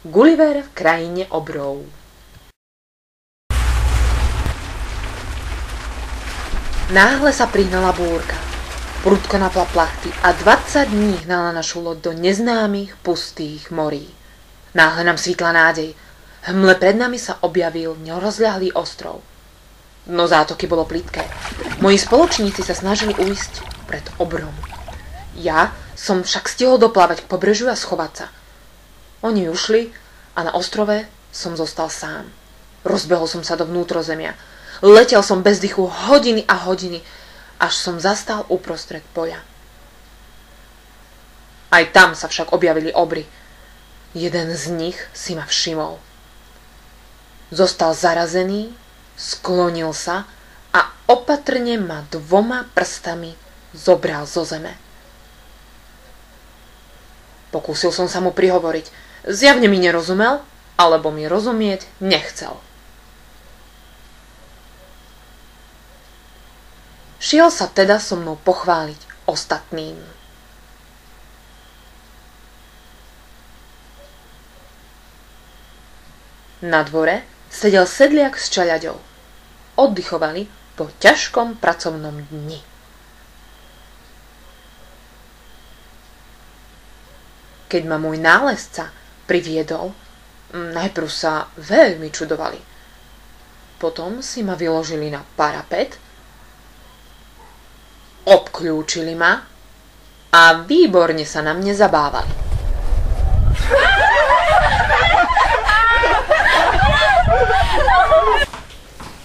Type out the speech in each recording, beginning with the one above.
Gulliver v krajine obrov. Náhle sa prihnala búrka. Prudko napla plachty a 20 dní hnala našu loď do neznámych, pustých morí. Náhle nám svítla nádej. Hmle pred nami sa objavil nerozľahlý ostrov. Dno zátoky bolo plitké. Moji spoločníci sa snažili uísť pred obrom. Ja som však stihol doplávať k pobrežiu a schovať sa. Oni ušli a na ostrove som zostal sám. Rozbehol som sa do vnútrozemia. Letel som bez dychu hodiny a hodiny, až som zastal uprostred poľa. Aj tam sa však objavili obry. Jeden z nich si ma všimol. Zostal zarazený, sklonil sa a opatrne ma 2 prstami zobral zo zeme. Pokúsil som sa mu prihovoriť. Zjavne mi nerozumel, alebo mi rozumieť nechcel. Šiel sa teda so mnou pochváliť ostatným. Na dvore sedel sedliak s čaľaďou. Oddychovali po ťažkom pracovnom dni. Keď ma môj nálezca priviedol, najprv sa veľmi čudovali. Potom si ma vyložili na parapet, obklúčili ma a výborne sa na mne zabávali.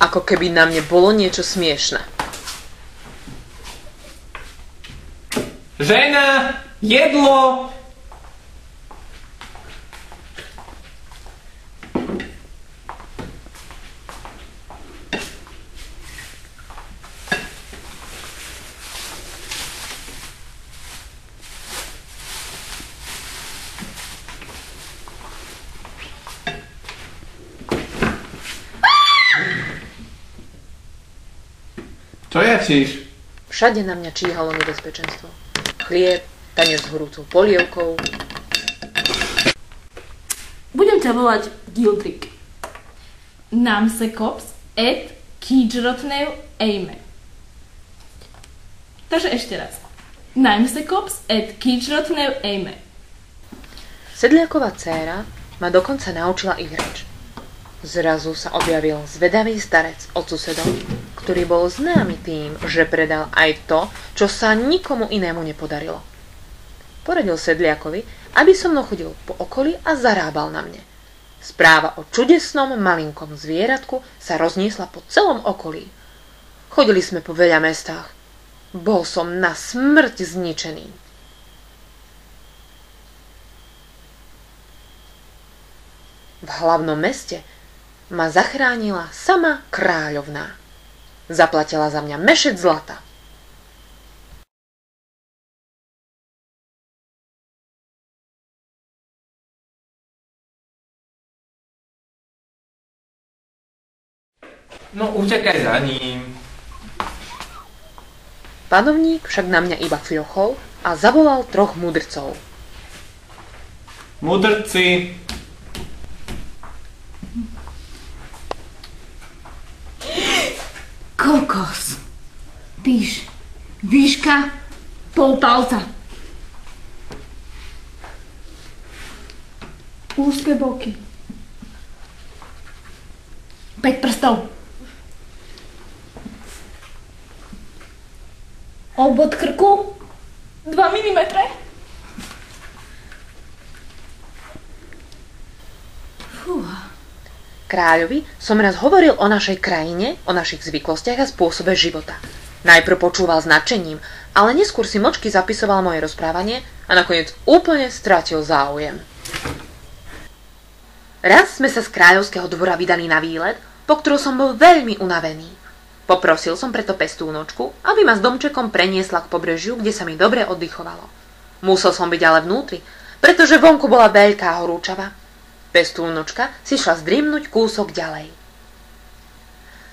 Ako keby na mne bolo niečo smiešne. Žena, jedlo! Čo jačíš? Všade na mňa číhalo nebezpečenstvo. Chlieb, tanec s horúcou polievkou. Budem ťa volať Gildrick. Namsekops et kýčrotnev ejme. Takže ešte raz. Namsekops et kýčrotnev ejme. Sedliaková dcéra ma dokonca naučila ich reč. Zrazu sa objavil zvedavý starec od susedov, ktorý bol známy tým, že predal aj to, čo sa nikomu inému nepodarilo. Poradil sedliakovi, aby so mnou chodil po okolí a zarábal na mne. Správa o čudesnom malinkom zvieratku sa rozniesla po celom okolí. Chodili sme po veľa mestách. Bol som na smrť zničený. V hlavnom meste ma zachránila sama kráľovná. Zaplatila za mňa mešec zlata. No, utekaj za ním. Panovník však na mňa iba fľochol a zavolal 3 mudrcov. Mudrci. Kokos. Výška pol palca. Úzke boky. 5 prstov. Obvod krku 2 mm. Fúha. Kráľovi som raz hovoril o našej krajine, o našich zvyklostiach a spôsobe života. Najprv počúval s nadšením, ale neskôr si mlčky zapisoval moje rozprávanie a nakoniec úplne stratil záujem. Raz sme sa z kráľovského dvora vydali na výlet, po ktorom som bol veľmi unavený. Poprosil som preto pestúnočku, aby ma s domčekom preniesla k pobrežiu, kde sa mi dobre oddychovalo. Musel som byť ale vnútri, pretože vonku bola veľká horúčava. Pestúnočka si šla zdrímnuť kúsok ďalej.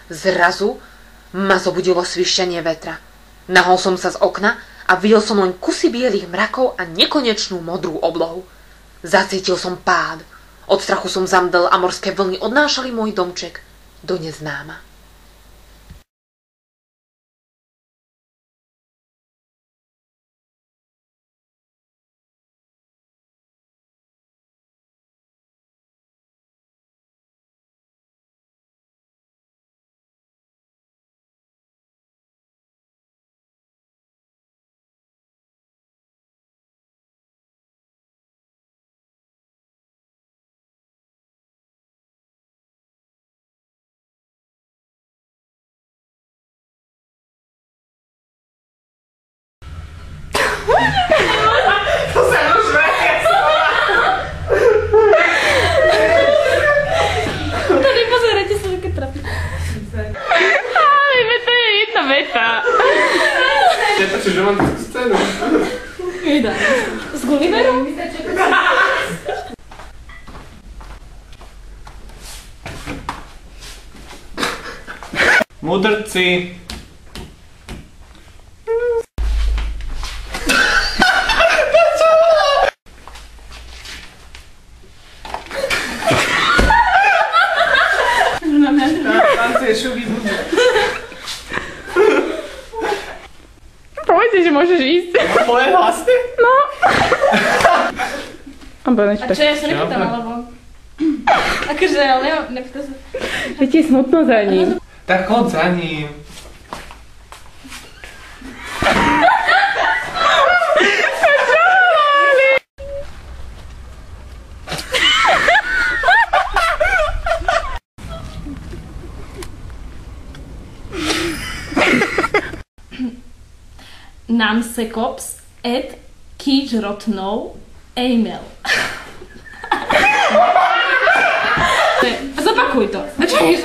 Zrazu ma zobudilo svišťanie vetra. Nahol som sa z okna a videl som len kusy bielých mrakov a nekonečnú modrú oblohu. Zacítil som pád. Od strachu som zamdel a morské vlny odnášali môj domček do neznáma. Tady pozerajte sa, aké trapí. Ale to je jedna veta. Ja točíš romantickú scénu. Vydá. S Gulliverom? Mudrci. Na mňa. Tancuje šuby budú. Povedz, že môžeš ísť. Moje hlasy? No. A čo, ja sa nepýtam, alebo... Akože, ale nepýtam sa. Je ti smutno za ním. Tak chod za ním. namsekops@kidsrotnou.email. Zopakuj to. Čo je?